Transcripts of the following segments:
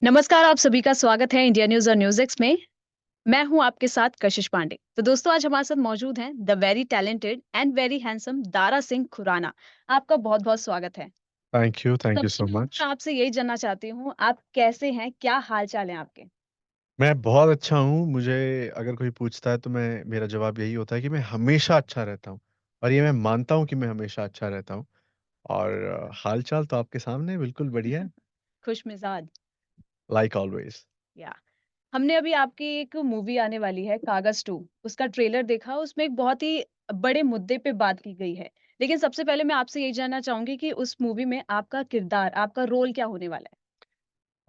नमस्कार, आप सभी का स्वागत है इंडिया न्यूज़ और न्यूज़ में। मैं हूँ आपके साथ कशिश पांडे। तो दोस्तों आज हमारे साथ मौजूद हैं the very talented and very handsome Dara Singh Khurana. आपका बहुत-बहुत स्वागत है। थैंक यू सबसे सो पहले मच। मैं आपसे यही जानना चाहती हूँ, आप कैसे हैं? क्या हाल-चाल है आपके? मैं बहुत अच्छा हूँ, मुझे अगर कोई पूछता है तो मैं मेरा जवाब यही होता है कि मैं हमेशा अच्छा रहता हूँ और ये मैं मानता हूँ कि मैं हमेशा अच्छा रहता हूँ और हाल-चाल तो आपके सामने है, बिल्कुल बढ़िया है, खुशमिज़ाज लाइक ऑलवेज़। या हमने अभी आपकी एक मूवी आने वाली है कागज़ 2 उसका ट्रेलर देखा, उसमें एक बहुत ही बड़े मुद्दे पे बात की गई है। लेकिन सबसे पहले मैं आपसे यही जानना चाहूँगी कि उस मूवी में आपका किरदार, आपका रोल क्या होने वाला है?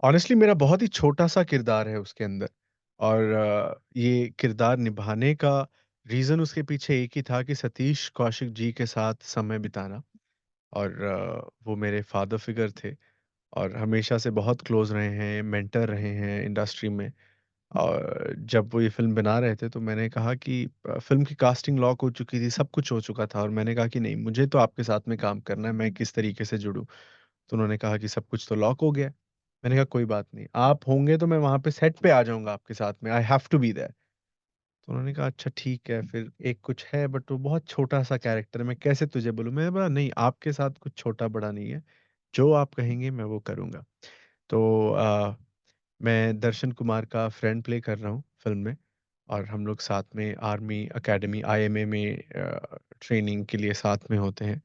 ऑनेस्टली मेरा बहुत ही छोटा-सा किरदार है उसके अंदर और ये किरदार निभाने का रीज़न उसके पीछे एक ही था कि सतीश कौशिक जी के साथ समय बिताना और वो मेरे फादर फिगर थे और हमेशा से बहुत क्लोज़ रहे हैं, मेंटर रहे हैं इंडस्ट्री में। और जब वो ये फ़िल्म बना रहे थे तो मैंने कहा कि फ़िल्म की कास्टिंग लॉक हो चुकी थी, सब कुछ हो चुका था और मैंने कहा कि नहीं मुझे तो आपके साथ में काम करना है, मैं किस तरीके से जुड़ूँ? तो उन्होंने कहा कि सब कुछ तो लॉक हो गया है। मैंने कहा कोई बात नहीं, आप होंगे तो मैं वहाँ पे सेट पे आ जाऊँगा आपके साथ में, I have to be there. तो उन्होंने कहा अच्छा ठीक है, फिर एक कुछ है बट वो बहुत छोटा-सा कैरेक्टर है, मैं कैसे तुझे बोलूँ? मैंने बोला नहीं आपके साथ कुछ छोटा-बड़ा नहीं है, जो आप कहेंगे मैं वो करूँगा। तो मैं दर्शन कुमार का फ्रेंड प्ले कर रहा हूँ फ़िल्म में और हम लोग साथ में आर्मी अकेडमी आईएमए में ट्रेनिंग के लिए साथ में होते हैं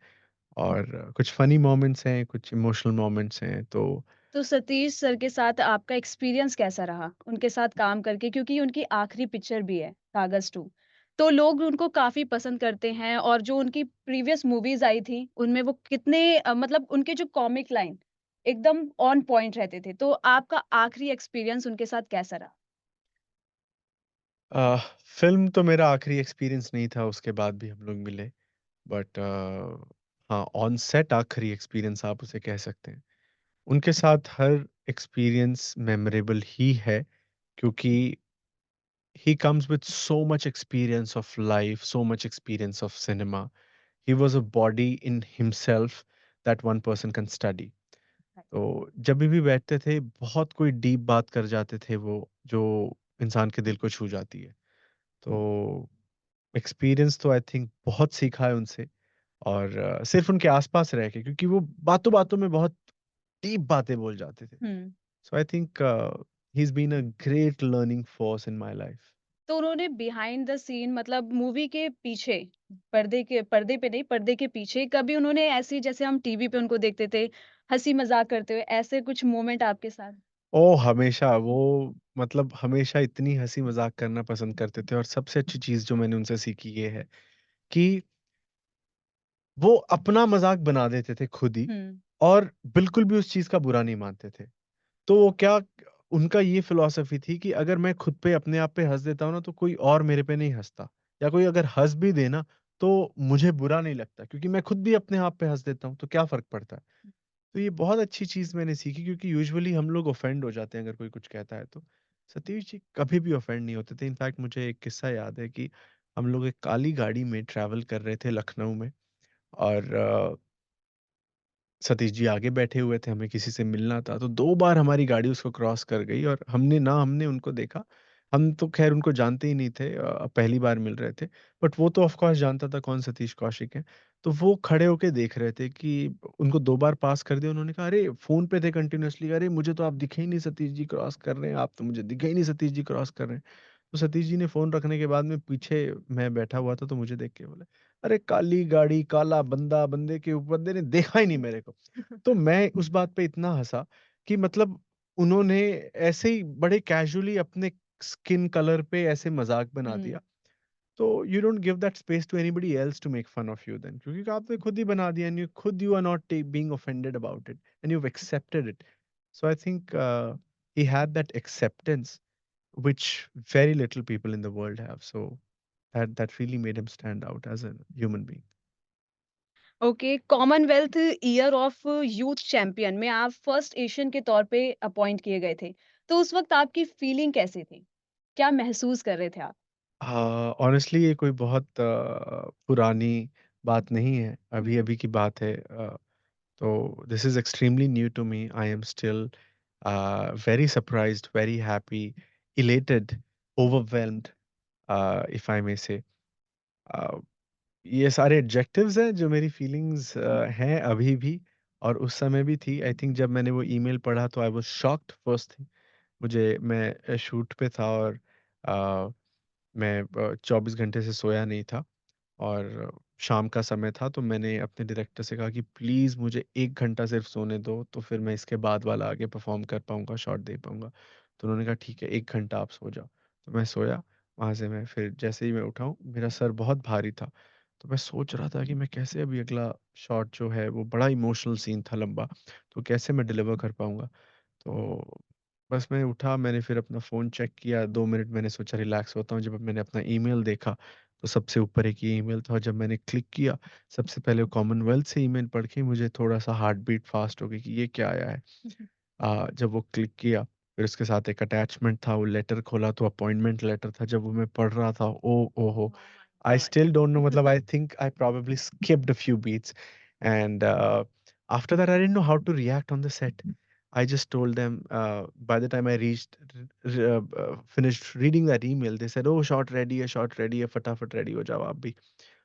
और कुछ फ़नी मोमेंट्स हैं, कुछ इमोशनल मोमेंट्स हैं, तो तो सतीश सर के साथ आपका एक्सपीरियंस कैसा रहा? उनके साथ काम करके क्योंकि उनकी आखिरी पिक्चर भी है कागज़ 2 तो लोग उनको काफ़ी पसंद करते हैं और जो उनकी प्रीवियस मूवीज़ आई थी, उनमें वो कितने मतलब उनके जो कॉमिक लाइन एकदम ऑन पॉइंट रहते थे। तो आपका आखिरी एक्सपीरियंस उनके साथ कैसा रहा? अ, फ़िल्म तो मेरा आखिरी एक्सपीरियंस नहीं था, उसके बाद भी हम लोग मिले बट हाँ, ऑन सेट आखिरी एक्सपीरियंस आप उसे कह सकते हैं। उनके साथ हर एक्सपीरियंस मेमोरेबल ही है क्योंकि he comes with so much experience of life, so much experience of cinema. He was a body in himself that one person can study. तो जब भी बैठते थे बहुत कोई डीप बात कर जाते थे वो जो इंसान के दिल को छू जाती है। तो एक्सपीरियंस तो आई थिंक बहुत सीखा है उनसे और सिर्फ़ उनके आस-पास रह के क्योंकि वो बातों-बातों में बहुत डीप बातें बोल जाते थे। हुँ। So I think he is been a great learning force in my life. तो उन्होंने बिहाइंड द सीन मतलब मूवी के पीछे, पर्दे पे नहीं, पर्दे के पीछे कभी उन्होंने ऐसी जैसे हम टीवी पे उनको देखते थे, हँसी-मज़ाक करते हुए, ऐसे कुछ मोमेंट आपके साथ? ओह! हमेशा वो मतलब हमेशा इतनी हँसी-मज़ाक करना पसंद करते थे और सबसे अच्छी चीज़ जो मैंने उनसे सीखी ये है कि वो अपना मज़ाक बना देते थे खुद ही हुँ। और बिल्कुल भी उस चीज़ का बुरा नहीं मानते थे। तो वो क्या उनका ये फ़िलॉसफ़ी थी कि अगर मैं खुद पे अपने आप पे हँस देता हूँ ना, तो कोई और मेरे पे नहीं हँसता या कोई अगर हँस भी दे ना, तो मुझे बुरा नहीं लगता क्योंकि मैं खुद भी अपने आप पे हँस देता हूँ, तो क्या फ़र्क पड़ता है? तो ये बहुत अच्छी चीज़ मैंने सीखी क्योंकि यूजुअली हम लोग ऑफेंड हो जाते हैं अगर कोई कुछ कहता है तो। सतीश जी कभी भी ऑफेंड नहीं होते थे। इनफैक्ट मुझे एक किस्सा याद है कि हम लोग एक काली गाड़ी में ट्रैवल कर रहे थे लखनऊ में और सतीश जी आगे बैठे हुए थे, हमें किसी से मिलना था, तो 2 बार हमारी गाड़ी उसको क्रॉस कर गई और हमने उनको देखा। हम तो ख़ैर उनको जानते ही नहीं थे पहली बार मिल रहे थे। बट वो तो ऑफ़ कोर्स जानता था कौन सतीश कौशिक हैं। तो वो खड़े होके देख रहे थे कि उनको 2 बार पास कर दिया। उन्होंने कहा, "अरे! फ़ोन पे थे कंटीन्यूअसली, अरे! मुझे तो आप दिखे ही नहीं सतीश जी क्रॉस कर रहे हैं, आप तो मुझे दिखे ही नहीं सतीश जी क्रॉस कर रहे हैं।" तो सतीश जी ने फ़ोन रखने के बाद में पीछे मैं बैठा हुआ था, तो मुझे देख के बोले, "अरे! काली गाड़ी, काला बंदा, बंदे के ऊपर" बंदे ने देखा ही नहीं मेरे को। तो मैं उस बात पे इतना हँसा कि मतलब उन्होंने ऐसे ही बड़े कैजुअली अपने स्किन कलर पे ऐसे मज़ाक बना हुँ। दिया। तो you don't give that space to anybody else to make fun of you then क्योंकि आपने खुद ही बना दिया and you are not being offended about it and you have accepted it. So I think he had that acceptance which very little people in the world have. So that really made him stand out as a human being. Okay, Commonwealth year of youth champion में आप first Asian के तौर पे appoint किए गए थे। तो उस वक़्त आपकी फीलिंग कैसी थी? क्या महसूस कर रहे थे आप? हाँ, ऑनेस्टली ये कोई बहुत पुरानी बात नहीं है, हुँ। अभी-अभी की बात है तो this is extremely new to me, I am still very surprised, very happy, elated, overwhelmed, if I may say. Uh, ये सारे एडजेक्टिव्स हैं जो मेरी फीलिंग्स हैं अभी भी और उस समय भी थी। आई थिंक जब मैंने वो ईमेल पढ़ा तो I was shocked first thing. मैं शूट पे था और अ, मैं 24 घंटे से सोया नहीं था और शाम का समय था तो मैंने अपने डायरेक्टर से कहा कि प्लीज़ मुझे 1 घंटा सिर्फ़ सोने दो, तो फिर मैं इसके बाद वाला आगे परफ़ॉर्म कर पाऊँगा, शॉट दे पाऊँगा। तो उन्होंने कहा ठीक है 1 घंटा आप सो जाओ। तो मैं सोया, वहाँ से मैं फिर जैसे ही मैं उठा हूँ, मेरा सर बहुत भारी था। तो मैं सोच रहा था कि मैं कैसे अभी अगला शॉट जो है वो बड़ा इमोशनल सीन था लंबा, तो कैसे मैं डिलीवर कर पाऊँगा? तो बस मैं उठा, मैंने फिर अपना फ़ोन चेक किया, 2 मिनट मैंने सोचा रिलैक्स होता हूँ, जब मैंने अपना ईमेल देखा, तो सबसे ऊपर एक ये ईमेल था और जब मैंने क्लिक किया, सबसे पहले वो कॉमनवेल्थ से ईमेल पढ़ के मुझे थोड़ा-सा हार्ट बीट फ़ास्ट हो गई कि ये क्या आया है? जब वो क्लिक किया, फिर उसके साथ एक अटैचमेंट था, वो लेटर खोला तो अपॉइंटमेंट लेटर था, जब वो मैं पढ़ रहा था, ओहो! Oh my I God! still don't know मतलब I think I probably skipped a few beats and after that I didn't know how to react on the set. I just told them by the time I reached finished reading that email they said, "Oh shot ready है, फटाफट ready हो जाओ आप भी।"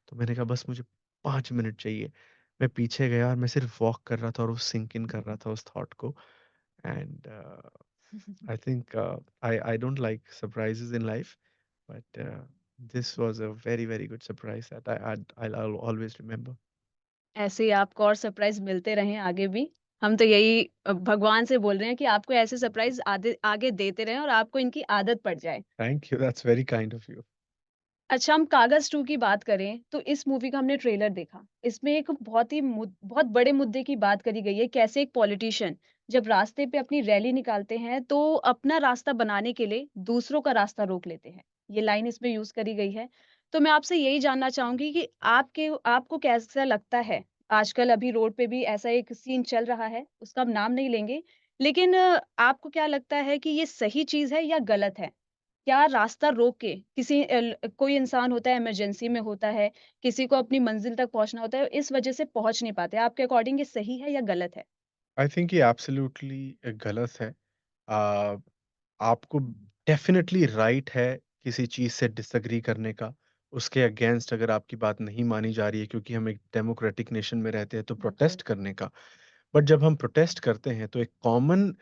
तो मैंने कहा बस मुझे 5 मिनट चाहिए। मैं पीछे गया और मैं सिर्फ वॉक कर रहा था और वो सिंक इन कर रहा था उस थॉट को and I think I don't like surprises in life, but this was a very good surprise that I'll always remember. ऐसे ही आपको और सरप्राइज़ मिलते रहें आगे भी। हम तो यही भगवान से बोल रहे हैं कि आपको ऐसे सरप्राइज़ आदे आगे देते रहें और आपको इनकी आदत पड़ जाए। Thank you. That's very kind of you. अच्छा, हम कागज़ 2 की बात करें, तो इस मूवी का हमने ट्रेलर देखा। इसमें एक बहुत बड़े मुद्दे की बात करी गई है, कैसे एक पॉलिटिशियन जब रास्ते पे अपनी रैली निकालते हैं, तो अपना रास्ता बनाने के लिए दूसरों का रास्ता रोक लेते हैं। ये लाइन इसमें यूज़ करी गई है। तो मैं आपसे यही जानना चाहूँगी कि आपको कैसा लगता है? आजकल अभी रोड पे भी ऐसा एक सीन चल रहा है, उसका हम नाम नहीं लेंगे, लेकिन आपको क्या लगता है कि ये सही चीज़ है या गलत है? क्या रास्ता रोक के कोई इंसान होता है इमरजेंसी में होता है, किसी को अपनी मंज़िल तक पहुँचना होता है, इस वज़ह से पहुँच नहीं पाते। आपके अकॉर्डिंग ये सही है या गलत है? आई थिंक ये एब्सोल्युटली गलत है। अ, आपको डेफ़िनेटली राइट है किसी चीज़ से डिसएग्री करने का, उसके अगेंस्ट अगर आपकी बात नहीं मानी जा रही है क्योंकि हम एक डेमोक्रेटिक नेशन में रहते हैं तो बिल्कुल। प्रोटेस्ट करने का। बट जब हम प्रोटेस्ट करते हैं तो एक कॉमन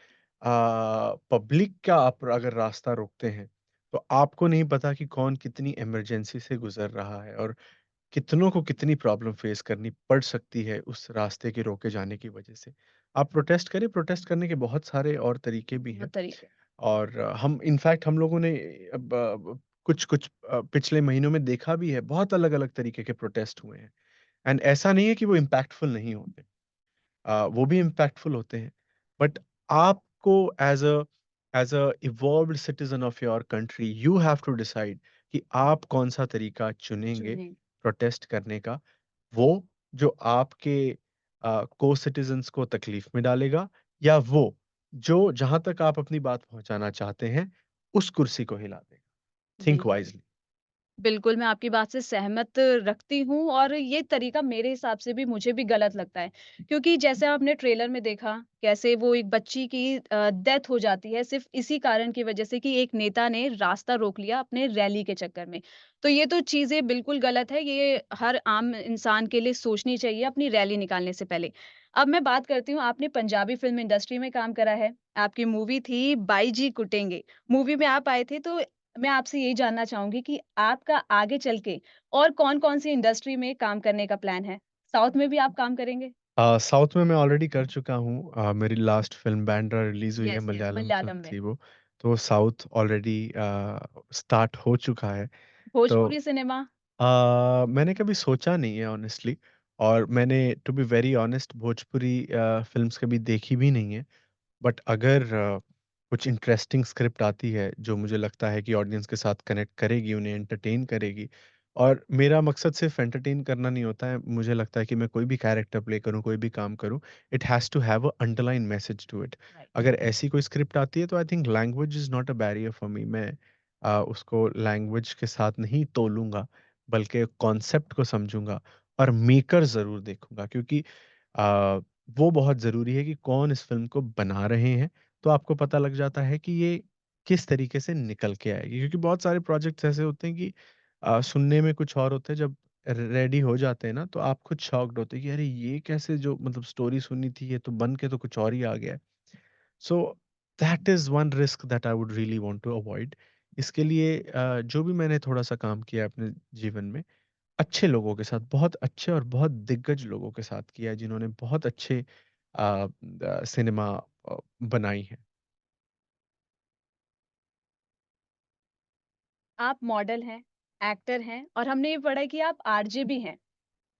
पब्लिक का आप अगर रास्ता रोकते हैं, तो आपको नहीं पता कि कौन कितनी इमरजेंसी से गुज़र रहा है और कितनों को कितनी प्रॉब्लम फेस करनी पड़ सकती है उस रास्ते के रोके जाने की वजह से। आप प्रोटेस्ट करें, प्रोटेस्ट करने के बहुत सारे और तरीके भी हैं बहुत तरीके। और हम इनफैक्ट हम लोगों ने कुछ पिछले महीनों में देखा भी है, बहुत अलग-अलग तरीके के प्रोटेस्ट हुए हैं एंड ऐसा नहीं है कि वो इम्पैक्टफुल नहीं होते। वो भी इम्पैक्टफुल होते हैं। बट आपको as a evolved citizen of your country you have to decide कि आप कौन-सा तरीका चुनेंगे चुनें। प्रोटेस्ट करने का। वो जो आपके को-सिटिज़न्स को तकलीफ में डालेगा या वो जो जहाँ तक आप अपनी बात पहुँचाना चाहते हैं, उस कुर्सी को हिला देगा। थिंक बिल्कुल। वाइज़ली। बिल्कुल, मैं आपकी बात से सहमत रखती हूँ और ये तरीका मेरे हिसाब से भी मुझे भी गलत लगता है। क्योंकि जैसे आपने ट्रेलर में देखा, कैसे वो एक बच्ची की डेथ हो जाती है सिर्फ़ इसी कारण की वज़ह से कि एक नेता ने रास्ता रोक लिया अपने रैली के चक्कर में। तो ये तो चीज़ें बिल्कुल गलत है, ये हर आम इंसान के लिए सोचनी चाहिए अपनी रैली निकालने से पहले। अब मैं बात करती हूँ, आपने पंजाबी फ़िल्म इंडस्ट्री में काम करा है, आपकी मूवी थी बाई जी कुटेंगे। मूवी में आप आए थे तो मैं आपसे यही जानना चाहूँगी कि आपका आगे चल के और कौन-कौन सी इंडस्ट्री में काम करने का प्लान है? साउथ में भी आप काम करेंगे? साउथ में मैं ऑलरेडी कर चुका हूँ। मेरी लास्ट फ़िल्म बैंड्रा रिलीज़ हुई है, yes, yes, Malayalam film Malayalam में। थी वो। तो साउथ ऑलरेडी स्टार्ट हो चुका है। तो भोजपुरी सिनेमा? मैंने कभी सोचा नहीं है ऑनेस्टली और मैंने to be very honest Bhojpuri films कभी देखी भी नहीं है। बट अगर कुछ इंटरेस्टिंग स्क्रिप्ट आती है जो मुझे लगता है कि ऑडियंस के साथ कनेक्ट करेगी, उन्हें एंटरटेन करेगी और मेरा मकसद सिर्फ एंटरटेन करना नहीं होता है, मुझे लगता है कि मैं कोई भी कैरेक्टर प्ले करूँ, कोई भी काम करूँ, it has to have a underline message to it. Right, अगर ऐसी कोई स्क्रिप्ट आती है तो I think language is not a barrier for me. मैं उसको लैंग्वेज के साथ नहीं तोलूँगा, बल्कि कॉन्सेप्ट को समझूँगा और मेकर ज़रूर देखूँगा क्योंकि अ, वो बहुत ज़रूरी है कि कौन इस फ़िल्म को बना रहे हैं तो आपको पता लग जाता है कि ये किस तरीके से निकल के आएगी। क्योंकि बहुत सारे प्रोजेक्ट्स ऐसे होते हैं कि सुनने में कुछ और होते हैं, जब रेडी हो जाते हैं ना, तो आप खुद शॉक्ड होते हैं कि अरे! ये कैसे, जो मतलब स्टोरी सुनी थी, ये तो बन के तो कुछ और ही आ गया है। So that is one risk that I would really want to avoid. इसके लिए जो भी मैंने थोड़ा-सा काम किया है अपने जीवन में, अच्छे लोगों के साथ, बहुत अच्छे और बहुत दिग्गज लोगों के साथ किया है, जिन्होंने बहुत अच्छे सिनेमा बनाई है। आप मॉडल हैं, एक्टर हैं और हमने ये पढ़ा है कि आप आरजे भी हैं।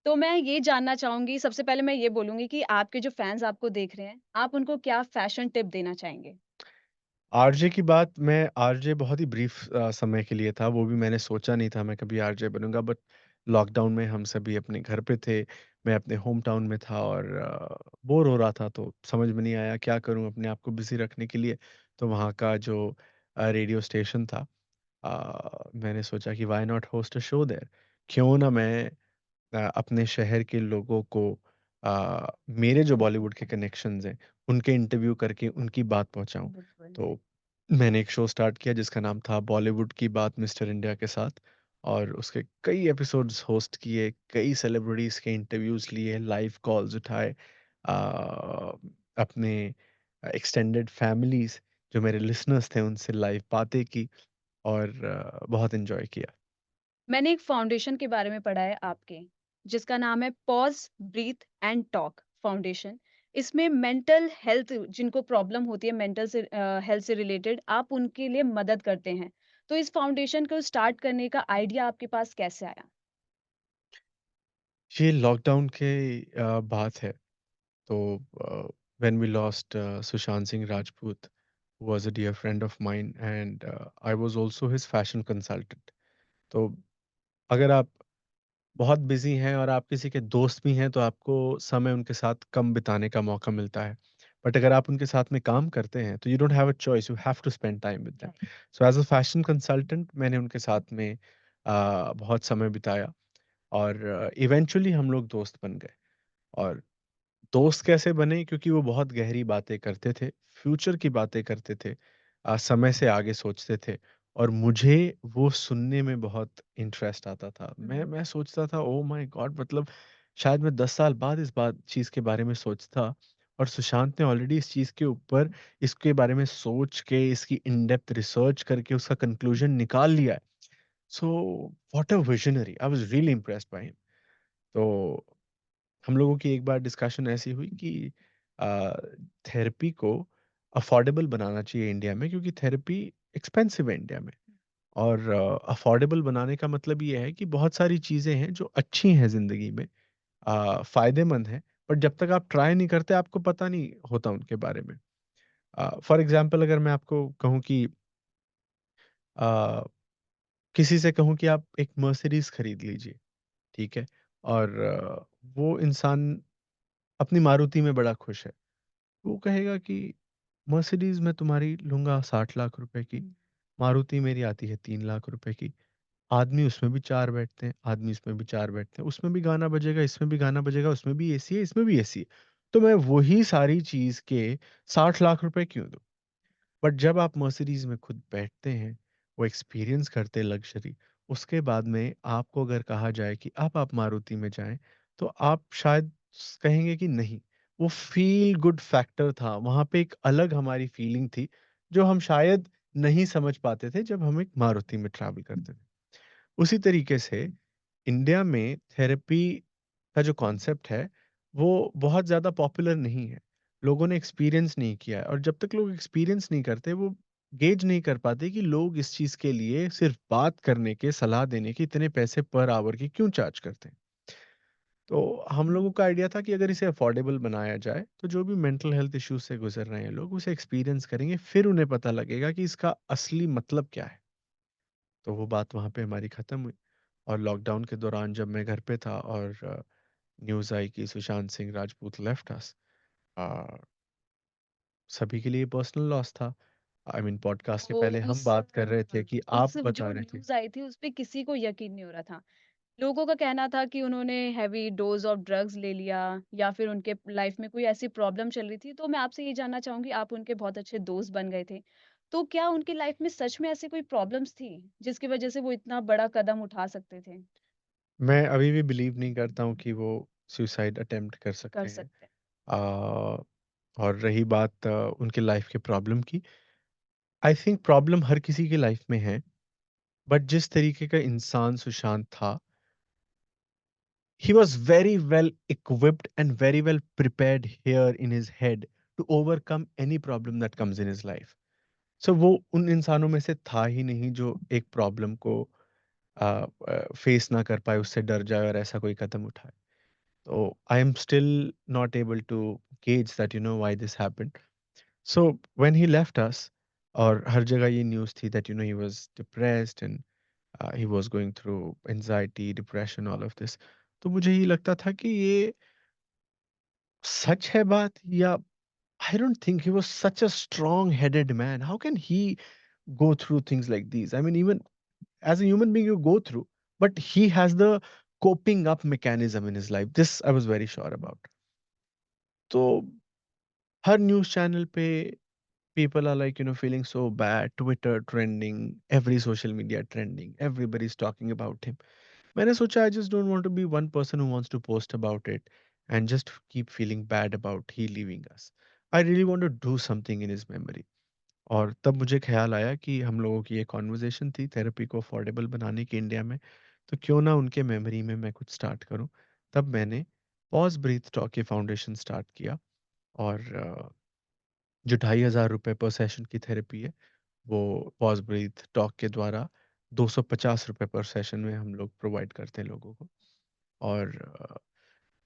तो मैं ये जानना चाहूँगी, सबसे पहले मैं ये बोलूँगी कि आपके जो फैन्स आपको देख रहे हैं, आप उनको क्या फैशन टिप देना चाहेंगे? आरजे की बात, मैं आरजे बहुत ही ब्रीफ समय के लिए था, वो भी मैंने सोचा नहीं था मैं कभी आरजे बनूँगा, बट लॉकडाउन में हम सभी अपने घर पे थे, मैं अपने होम टाउन में था और बोर हो रहा था, तो समझ में नहीं आया क्या करूँ अपने आप को बिज़ी रखने के लिए। तो वहाँ का जो रेडियो स्टेशन था, मैंने सोचा कि why not host a show their? क्यों ना मैं अपने शहर के लोगों को मेरे जो बॉलीवुड के कनेक्शंस हैं, उनके इंटरव्यू करके उनकी बात पहुँचाऊँ। बिल्कुल। तो मैंने एक शो स्टार्ट किया जिसका नाम था बॉलीवुड की बात मिस्टर इंडिया के साथ, और उसके कई एपिसोड्स होस्ट किए, कई सेलिब्रिटीज़ के इंटरव्यूज़ लिए, लाइव कॉल्स उठाए, अपने एक्सटेंडेड फैमिलीज़ जो मेरे लिसनर्स थे उनसे लाइव बातें की, और बहुत एन्जॉय किया। मैंने एक फाउंडेशन के बारे में पढ़ा है आपके, जिसका नाम है pause, breath and talk foundation. इसमें मेंटल हेल्थ जिनको प्रॉब्लम होती है मेंटल से हेल्थ से रिलेटेड, आप उनके लिए मदद करते हैं। तो इस फाउंडेशन को स्टार्ट करने का आइडिया आपके पास कैसे आया? ये लॉकडाउन के बात है। तो when we lost Sushant Singh Rajput, who was a dear friend of mine, and I was also his fashion consultant. तो अगर आप बहुत बिजी हैं और आप किसी के दोस्त भी हैं, तो आपको समय उनके साथ कम बिताने का मौका मिलता है। बट अगर आप उनके साथ में काम करते हैं, तो you don't have a choice, you have to spend time with them. Right. So as a fashion consultant मैंने उनके साथ में बहुत समय बिताया, और इवेंचुअली हम लोग दोस्त बन गए। और दोस्त कैसे बने? क्योंकि वो बहुत गहरी बातें करते थे, फ्यूचर की बातें करते थे, समय से आगे सोचते थे, और मुझे वो सुनने में बहुत इंटरेस्ट आता था। हुँ, मैं हुँ। मैं सोचता था, ओह माय गॉड! मतलब शायद मैं 10 साल बाद इस बात चीज़ के बारे में सोचता, और सुशांत ने ऑलरेडी इस चीज़ के ऊपर, इसके बारे में सोच के, इसकी इन डेप्थ रिसर्च करके उसका कंक्लूजन निकाल लिया है। So what a visionary! I was really impressed by him. तो हम लोगों की एक बार डिस्कशन ऐसी हुई कि अ, थेरेपी को अफोर्डेबल बनाना चाहिए इंडिया में, क्योंकि थेरेपी एक्सपेंसिव है इंडिया में, और अफोर्डेबल बनाने का मतलब ये है कि बहुत सारी चीज़ें हैं जो अच्छी हैं ज़िंदगी में, फ़ायदेमंद हैं, बट जब तक आप ट्राई नहीं करते आपको पता नहीं होता उनके बारे में। फॉर एग्ज़ाम्पल अगर मैं आपको कहूँ कि अ, किसी से कहूँ कि आप एक मर्सिडीज़ खरीद लीजिए, ठीक है? और वो इंसान अपनी मारुति में बड़ा खुश है। वो कहेगा कि मर्सिडीज़ मैं तुम्हारी लूँगा 60 लाख रुपए की, हुँ। मारुति मेरी आती है 3 लाख रुपए की। आदमी उसमें भी 4 बैठते हैं, आदमी इसमें भी 4 बैठते हैं, उसमें भी गाना बजेगा, इसमें भी गाना बजेगा, उसमें भी एसी है, इसमें भी एसी है। तो मैं वही सारी चीज़ के 60 लाख रुपए क्यों दूँ? बट जब आप मर्सिडीज़ में खुद बैठते हैं, वो एक्सपीरियंस करते हैं लग्ज़री, उसके बाद में आपको अगर कहा जाए कि अब आप मारुति में जाएँ, तो आप शायद कहेंगे कि नहीं, वो फ़ील गुड फैक्टर था, वहाँ पे एक अलग हमारी फीलिंग थी, जो हम शायद नहीं समझ पाते थे जब हम एक मारुति में ट्रैवल करते थे। उसी तरीके से इंडिया में थेरेपी का जो कॉन्सेप्ट है, वो बहुत ज़्यादा पॉपुलर नहीं है। लोगों ने एक्सपीरियंस नहीं किया है, और जब तक लोग एक्सपीरियंस नहीं करते, वो गेज नहीं कर पाते कि लोग इस चीज़ के लिए सिर्फ़ बात करने के, सलाह देने के इतने पैसे पर आवर के क्यों चार्ज करते हैं। तो हम लोगों का आइडिया था कि अगर इसे अफोर्डेबल बनाया जाए, तो जो भी मेंटल हेल्थ इश्यूज़ से गुज़र रहे हैं लोग, उसे एक्सपीरियंस करेंगे, फिर उन्हें पता लगेगा कि इसका असली मतलब क्या है। तो वो बात वहाँ पे हमारी ख़त्म हुई, और लॉकडाउन के दौरान जब मैं घर पे था और न्यूज़ आई कि सुशांत सिंह राजपूत लेफ्ट अस, अ, सभी के लिए पर्सनल लॉस था। आई मीन पॉडकास्ट के तो पहले हम बात कर रहे थे हाँ, कि आप उस बता जो रहे थे। न्यूज़ आई थी, उसपे किसी को यकीन नहीं हो रहा था। लोगों का कहना था कि उन्होंने हेवी डोज़ ऑफ ड्रग्स ले लिया या फिर उनके लाइफ में कोई ऐसी प्रॉब्लम चल रही थी। तो मैं आपसे ये जानना चाहूँगी, आप उनके बहुत अच्छे दोस्त बन गए थे। तो क्या उनकी लाइफ में सच में ऐसी कोई प्रॉब्लम्स थी, जिसकी वज़ह से वो इतना बड़ा कदम उठा सकते थे? मैं अभी भी बिलीव नहीं करता हूँ कि वो सुसाइड अटेम्प्ट कर कर सकते हैं। सकते हैं। और रही बात उनके लाइफ के प्रॉब्लम की, आई थिंक प्रॉब्लम हर किसी की लाइफ में है, बट जिस तरीके का इंसान सुशांत था, he was very well equipped and very well prepared here in his head to overcome any problem that comes in his life. So वो उन इंसानों में से था ही नहीं जो एक प्रॉब्लम को फेस ना कर पाए, उससे डर जाए और ऐसा कोई कदम उठाए। तो I am still not able to gauge that why this happened. So when he left us, और हर जगह ये न्यूज़ थी that he was depressed and he was going through anxiety, depression, all of this. तो मुझे ये लगता था कि ये सच है बात, या I don't think he was such a strong-headed man. How can he go through things like these? I mean, even as a human being, you go through, but he has the coping up mechanism in his life. This I was very sure about. So, her news channel पे people are like, feeling so bad. Twitter trending, every social media trending. Everybody's talking about him. मैंने सोचा I just don't want to be one person who wants to post about it and just keep feeling bad about he leaving us. I really want to do something in his memory. और तब मुझे ख़्याल आया कि हम लोगों की ये कन्वर्सेशन थी थेरेपी को अफोर्डेबल बनाने की इंडिया में, तो क्यों ना उनके मेमोरी में मैं कुछ स्टार्ट करूँ। तब मैंने पॉज़ ब्रीथ टॉक ये फाउंडेशन स्टार्ट किया, और जो ₹2500 पर सेशन की थेरेपी है, वो पॉज़ ब्रीथ टॉक के द्वारा ₹250 पर सेशन में हम लोग प्रोवाइड करते हैं लोगों को। और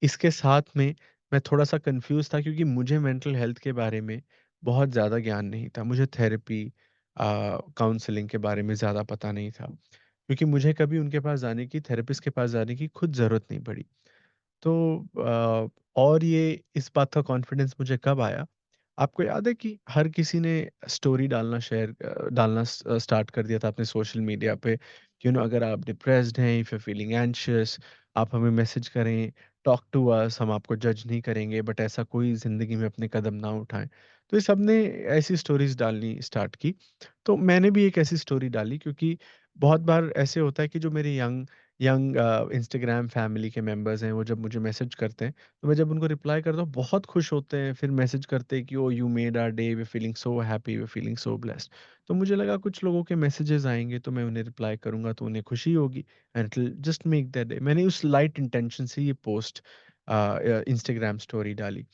इसके साथ में मैं थोड़ा-सा कन्फ्यूज़ था क्योंकि मुझे मेंटल हेल्थ के बारे में बहुत ज़्यादा ज्ञान नहीं था। मुझे थेरेपी काउंसलिंग के बारे में ज़्यादा पता नहीं था, क्योंकि मुझे कभी उनके पास जाने की, थेरेपिस्ट के पास जाने की खुद ज़रूरत नहीं पड़ी। तो और ये इस बात का कॉन्फिडेंस मुझे कब आया, आपको याद है कि हर किसी ने स्टोरी डालना स्टार्ट कर दिया था अपने सोशल मीडिया पे, अगर आप डिप्रेस्ड हैं, if you are feeling anxious, आप हमें मैसेज करें, टॉक टू अस, हम आपको जज नहीं करेंगे, बट ऐसा कोई ज़िंदगी में अपने कदम ना उठाएँ। तो ये सबने ऐसी स्टोरीज़ डालनी स्टार्ट की। तो मैंने भी एक ऐसी स्टोरी डाली, क्योंकि बहुत बार ऐसे होता है कि जो मेरे यंग यंग इंस्टाग्राम फैमिली के मेंबर्स हैं, वो जब मुझे मैसेज करते हैं, तो मैं जब उनको रिप्लाई करता हूँ, बहुत खुश होते हैं, फिर मैसेज करते हैं कि oh you made our day, we are feeling so happy, we are feeling so blessed. तो मुझे लगा कुछ लोगों के मैसेजेस आएँगे, तो मैं उन्हें रिप्लाई करूँगा, तो उन्हें खुशी होगी and it will just make their day. मैंने उस लाइट इंटेंशन से ये पोस्ट इंस्टाग्राम स्टोरी डाली।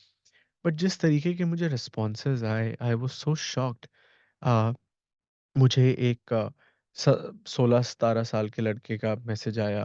बट जिस तरीके के मुझे रिस्पॉन्सेज़ आए, आई वाज़ सो शॉक्ड। अ, मुझे एक 16-17 साल के लड़के का मैसेज आया,